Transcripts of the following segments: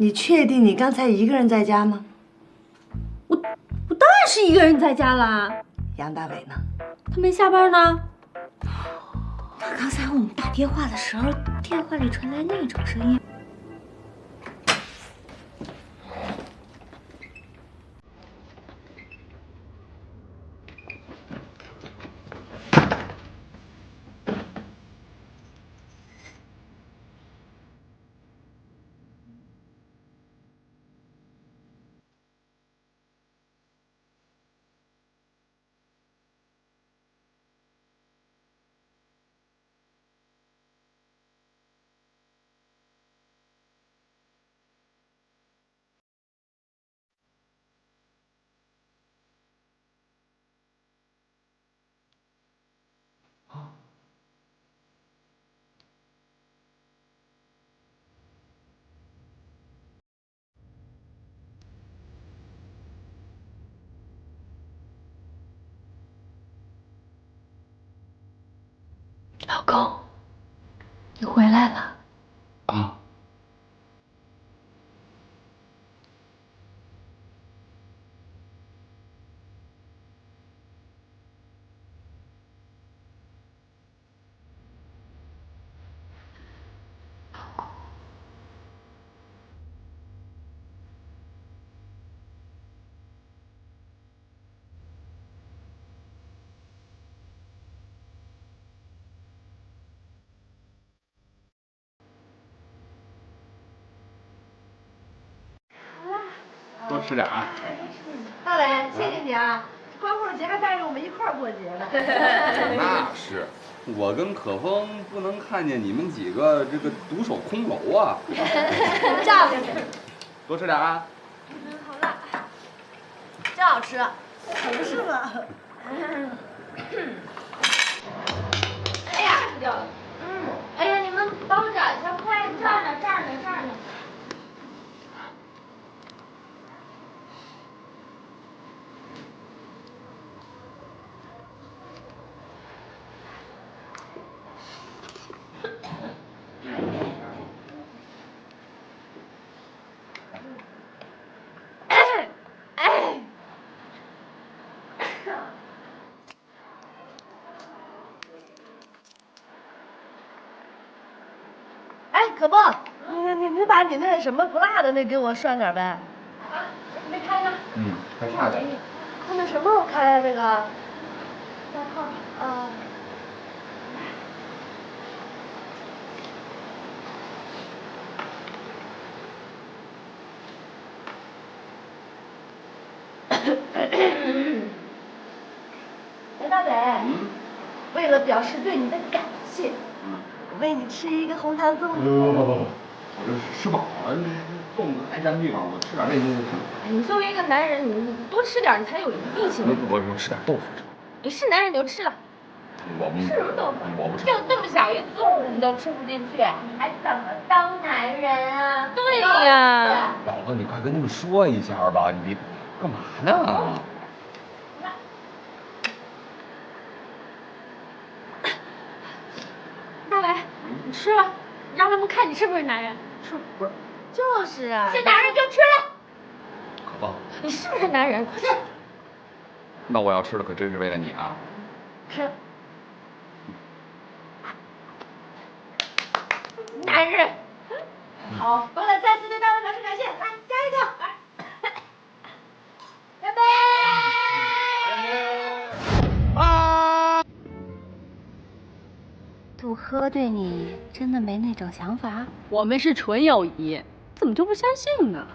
你确定你刚才一个人在家吗？我当然是一个人在家啦。杨大伟呢？他没下班呢。刚才我们打电话的时候，电话里传来那种声音。老公，你回来了。啊。多吃点啊！大伟，谢谢你啊！光棍节还带着我们一块儿过节呢。那是，我跟可风不能看见你们几个这个独守空楼啊！照着你。多吃点啊！好了，真好吃。不是吗？哎呀，掉了。哎呀，你们帮我找一下筷子。这儿呢，这儿呢，这儿呢。哎，可不，你把你那什么不辣的那给我涮点呗。啊，没开呢。还差点。看那什么时候开啊？这个。大号。啊。哎，大伟，为了表示对你的感谢，我喂你吃一个红糖粽子。不，我这吃饱了，这粽子太占地方，我吃点这些就行。你作为一个男人，你多吃点，你才有力气。我吃点豆腐。你是男人你就吃了。我不吃什么豆腐？我不吃。就这么小一粽子你都吃不进去，你还怎么当男人啊？对呀。老婆，你快跟他们说一下吧，你干嘛呢？大伟，你吃了，让他们看你是不是男人。是不是？就是啊。是男人就吃了。可棒。你是不是男人？快吃。那我要吃的可真是为了你啊。吃。男人。好，为了再次对大伟表示感谢，来加一个，来，干杯！啊！杜呵对你真的没那种想法？我们是纯友谊，怎么就不相信呢？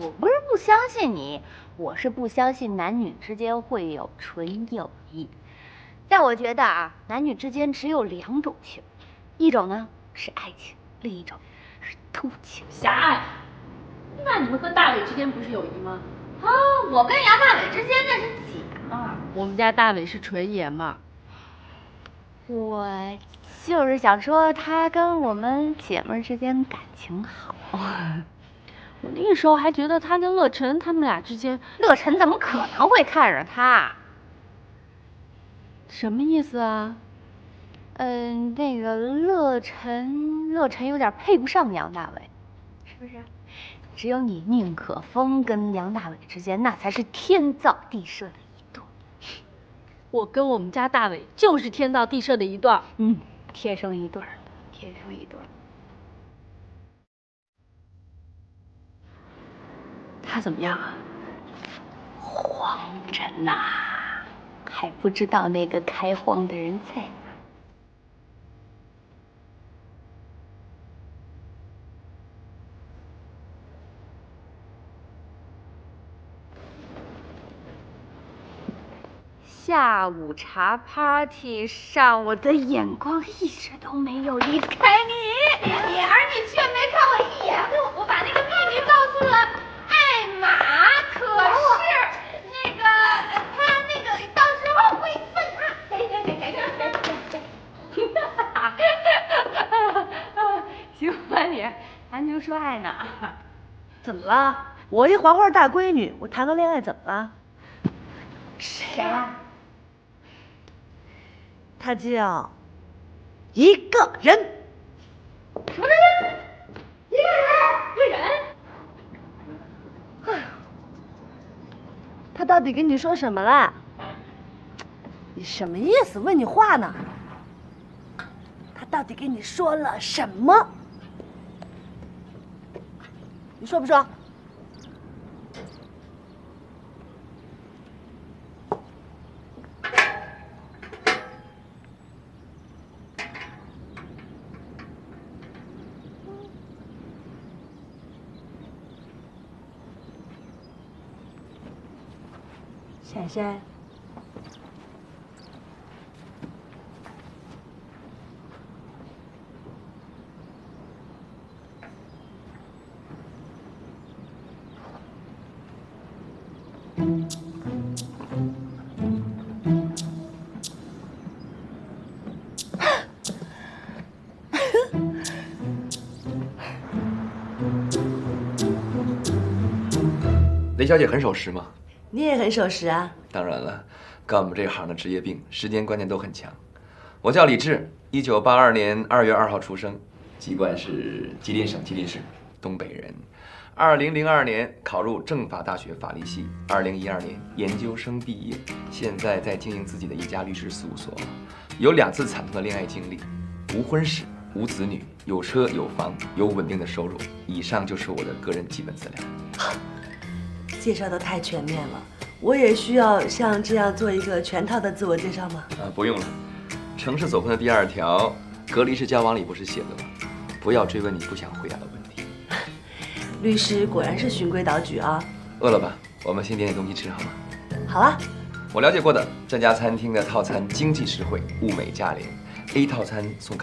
我不是不相信你，我是不相信男女之间会有纯友谊。但我觉得啊，男女之间只有两种情，一种呢是爱情，另一种是偷情。狭隘。那你们和大伟之间不是友谊吗？啊，我跟杨大伟之间那是姐们儿。我们家大伟是纯爷们儿。我就是想说，他跟我们姐妹之间感情好。我那个时候还觉得他跟乐晨他们俩之间，乐晨怎么可能会看上他？什么意思啊？那个乐晨有点配不上杨大伟，是不是？只有你宁可风跟梁大伟之间，那才是天造地设的一对。我跟我们家大伟就是天造地设的一对儿。天生一对儿，天生一对儿。他怎么样啊？慌着呢，还不知道那个开荒的人在哪。下午茶 party 上，我的眼光一直都没有离开你，而你却没看我一眼。我把那个秘密告诉了艾玛，可是那个他那个到时候会问他。行吧你，还能说爱呢？怎么了？我一黄花大闺女，我谈个恋爱怎么了？谁呀？他叫一个人。什么人？一个人？哎呦，他到底跟你说什么了？你什么意思？问你话呢？他到底跟你说了什么？你说不说？珊珊，雷小姐很守时吗？你也很守时啊。当然了，干我们这行的职业病，时间观念都很强。我叫李志，1982年2月2号出生，籍贯是吉林省吉林市，东北人。2002年考入政法大学法律系，2012年研究生毕业，现在在经营自己的一家律师事务所，有2次惨痛的恋爱经历，无婚史，无子女，有车有房，有稳定的收入。以上就是我的个人基本资料。介绍的太全面了，我也需要像这样做一个全套的自我介绍吗？不用了。城市走婚的第2条，隔离式交往里不是写的吗？不要追问你不想回答的问题。律师果然是循规蹈矩啊。饿了吧？我们先点点东西吃好吗？好啊。我了解过的这家餐厅的套餐经济实惠，物美价廉。A 套餐送